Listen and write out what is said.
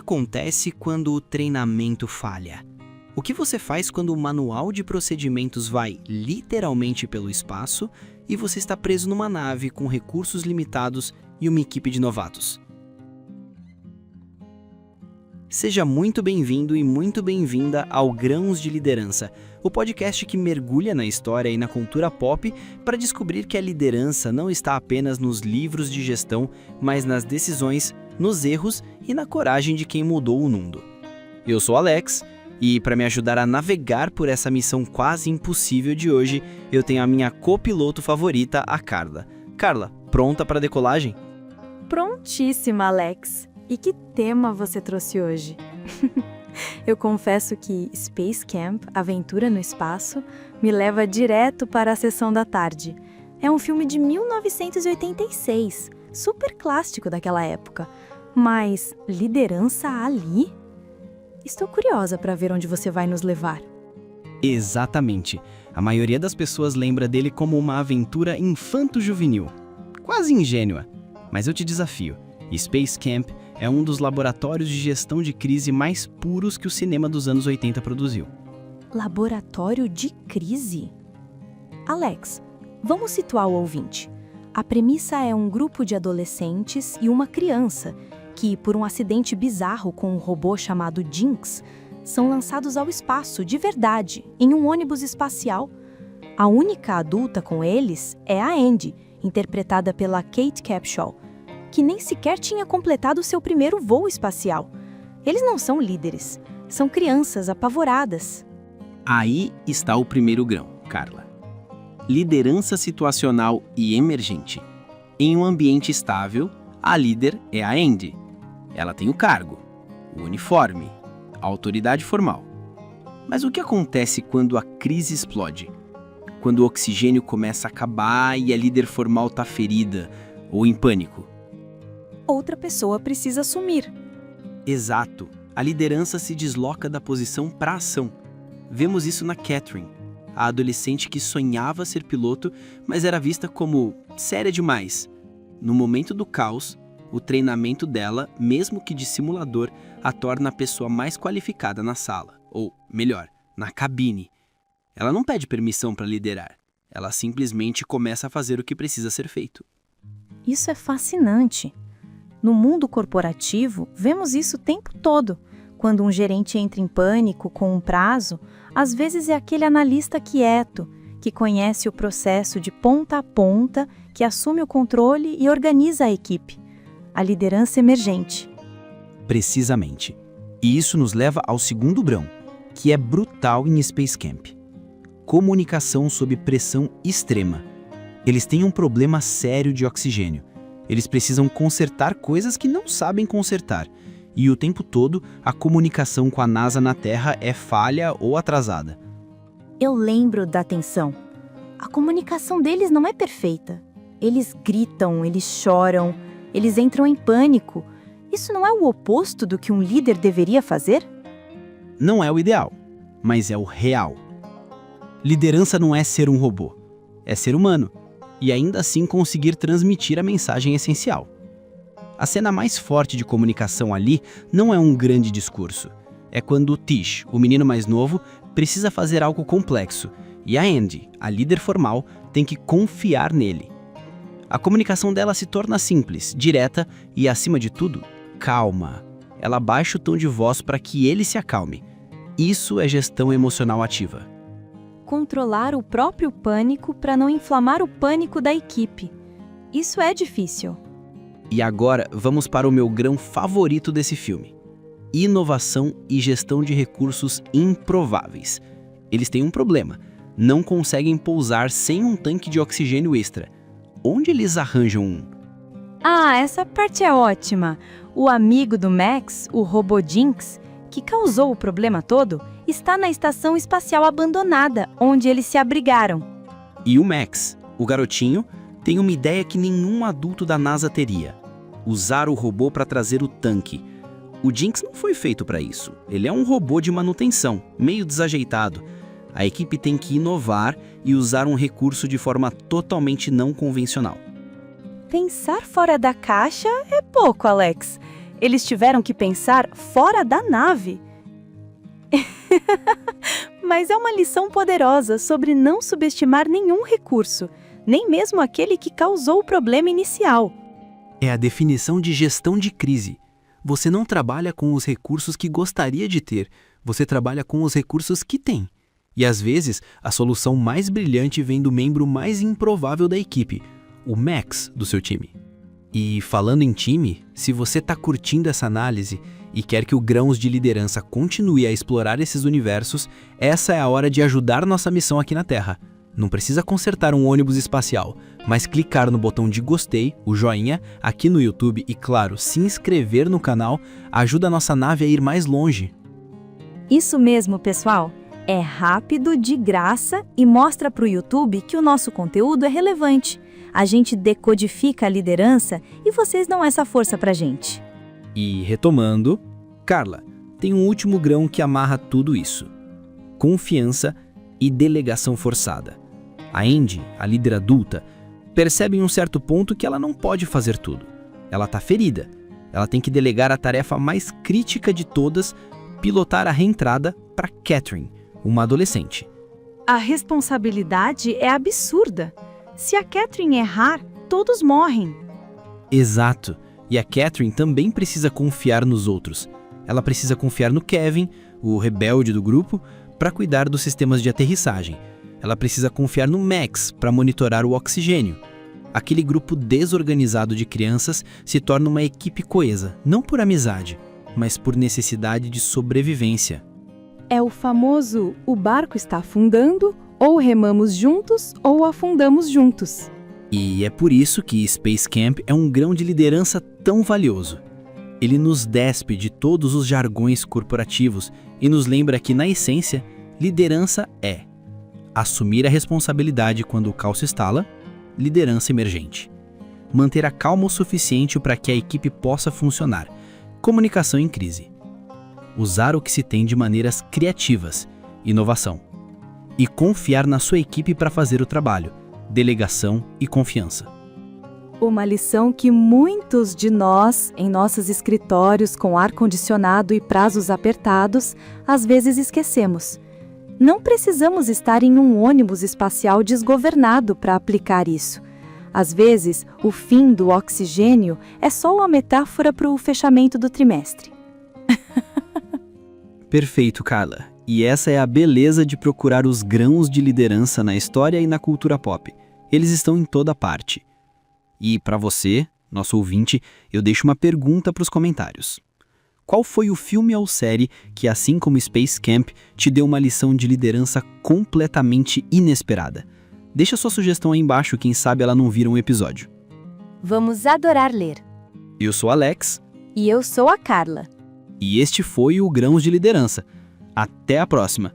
acontece quando o treinamento falha? O que você faz quando o manual de procedimentos vai literalmente pelo espaço e você está preso numa nave com recursos limitados e uma equipe de novatos? Seja muito bem-vindo e muito bem-vinda ao Grãos de Liderança, o podcast que mergulha na história e na cultura pop para descobrir que a liderança não está apenas nos livros de gestão, mas nas decisões, nos erros e na coragem de quem mudou o mundo. Eu sou Alex e, para me ajudar a navegar por essa missão quase impossível de hoje, eu tenho a minha copiloto favorita, a Carla. Carla, pronta para a decolagem? Prontíssima, Alex! E que tema você trouxe hoje? Eu confesso que Space Camp, Aventura no Espaço, me leva direto para a sessão da tarde. É um filme de 1986, super clássico daquela época. Mas liderança ali? Estou curiosa para ver onde você vai nos levar. Exatamente. A maioria das pessoas lembra dele como uma aventura infanto-juvenil, quase ingênua. Mas eu te desafio. Space Camp é um dos laboratórios de gestão de crise mais puros que o cinema dos anos 80 produziu. Laboratório de crise? Alex, vamos situar o ouvinte. A premissa é um grupo de adolescentes e uma criança que, por um acidente bizarro com um robô chamado Jinx, são lançados ao espaço de verdade, em um ônibus espacial. A única adulta com eles é a Andy, interpretada pela Kate Capshaw, que nem sequer tinha completado seu primeiro voo espacial. Eles não são líderes, são crianças apavoradas. Aí está o primeiro grão, Carla. Liderança situacional e emergente. Em um ambiente estável, a líder é a Andy. Ela tem o cargo, o uniforme, a autoridade formal. Mas o que acontece quando a crise explode? Quando o oxigênio começa a acabar e a líder formal está ferida ou em pânico? Outra pessoa precisa assumir. Exato. A liderança se desloca da posição para a ação. Vemos isso na Catherine, a adolescente que sonhava ser piloto, mas era vista como séria demais. No momento do caos, o treinamento dela, mesmo que de simulador, a torna a pessoa mais qualificada na sala, ou, melhor, na cabine. Ela não pede permissão para liderar, ela simplesmente começa a fazer o que precisa ser feito. Isso é fascinante. No mundo corporativo, vemos isso o tempo todo. Quando um gerente entra em pânico com um prazo, às vezes é aquele analista quieto, que conhece o processo de ponta a ponta, que assume o controle e organiza a equipe. A liderança emergente. Precisamente. E isso nos leva ao segundo grão, que é brutal em Space Camp. Comunicação sob pressão extrema. Eles têm um problema sério de oxigênio. Eles precisam consertar coisas que não sabem consertar. E o tempo todo, a comunicação com a NASA na Terra é falha ou atrasada. Eu lembro da tensão. A comunicação deles não é perfeita. Eles gritam, eles choram, eles entram em pânico. Isso não é o oposto do que um líder deveria fazer? Não é o ideal, mas é o real. Liderança não é ser um robô, é ser humano. E ainda assim conseguir transmitir a mensagem essencial. A cena mais forte de comunicação ali não é um grande discurso. É quando o Tish, o menino mais novo, precisa fazer algo complexo e a Andy, a líder formal, tem que confiar nele. A comunicação dela se torna simples, direta e, acima de tudo, calma. Ela baixa o tom de voz para que ele se acalme. Isso é gestão emocional ativa. Controlar o próprio pânico para não inflamar o pânico da equipe. Isso é difícil. E agora vamos para o meu grão favorito desse filme. Inovação e gestão de recursos improváveis. Eles têm um problema. Não conseguem pousar sem um tanque de oxigênio extra. Onde eles arranjam um? Ah, essa parte é ótima. O amigo do Max, o robô Jinx, que causou o problema todo, está na estação espacial abandonada, onde eles se abrigaram. E o Max, o garotinho, tem uma ideia que nenhum adulto da NASA teria: usar o robô para trazer o tanque. O Jinx não foi feito para isso. Ele é um robô de manutenção, meio desajeitado. A equipe tem que inovar e usar um recurso de forma totalmente não convencional. Pensar fora da caixa é pouco, Alex. Eles tiveram que pensar fora da nave. Mas é uma lição poderosa sobre não subestimar nenhum recurso, nem mesmo aquele que causou o problema inicial. É a definição de gestão de crise. Você não trabalha com os recursos que gostaria de ter, você trabalha com os recursos que tem. E às vezes, a solução mais brilhante vem do membro mais improvável da equipe, o Max do seu time. E falando em time, se você está curtindo essa análise e quer que o Grãos de Liderança continue a explorar esses universos, essa é a hora de ajudar nossa missão aqui na Terra. Não precisa consertar um ônibus espacial, mas clicar no botão de gostei, o joinha, aqui no YouTube e, claro, se inscrever no canal ajuda a nossa nave a ir mais longe. Isso mesmo, pessoal. É rápido, de graça e mostra para o YouTube que o nosso conteúdo é relevante. A gente decodifica a liderança e vocês dão essa força pra gente. E retomando, Carla, tem um último grão que amarra tudo isso. Confiança e delegação forçada. A Andy, a líder adulta, percebe em um certo ponto que ela não pode fazer tudo. Ela está ferida. Ela tem que delegar a tarefa mais crítica de todas, pilotar a reentrada para Catherine, uma adolescente. A responsabilidade é absurda. Se a Catherine errar, todos morrem. Exato. E a Catherine também precisa confiar nos outros. Ela precisa confiar no Kevin, o rebelde do grupo, para cuidar dos sistemas de aterrissagem. Ela precisa confiar no Max para monitorar o oxigênio. Aquele grupo desorganizado de crianças se torna uma equipe coesa, não por amizade, mas por necessidade de sobrevivência. É o famoso, o barco está afundando, ou remamos juntos ou afundamos juntos. E é por isso que Space Camp é um grão de liderança tão valioso. Ele nos despe de todos os jargões corporativos e nos lembra que, na essência, liderança é assumir a responsabilidade quando o caos se instala, liderança emergente. Manter a calma o suficiente para que a equipe possa funcionar, comunicação em crise. Usar o que se tem de maneiras criativas, inovação. E confiar na sua equipe para fazer o trabalho, delegação e confiança. Uma lição que muitos de nós, em nossos escritórios com ar-condicionado e prazos apertados, às vezes esquecemos. Não precisamos estar em um ônibus espacial desgovernado para aplicar isso. Às vezes, o fim do oxigênio é só uma metáfora para o fechamento do trimestre. Perfeito, Carla. E essa é a beleza de procurar os grãos de liderança na história e na cultura pop. Eles estão em toda parte. E para você, nosso ouvinte, eu deixo uma pergunta para os comentários. Qual foi o filme ou série que, assim como Space Camp, te deu uma lição de liderança completamente inesperada? Deixa sua sugestão aí embaixo, quem sabe ela não vira um episódio. Vamos adorar ler. Eu sou Alex. E eu sou a Carla. E este foi o Grãos de Liderança. Até a próxima!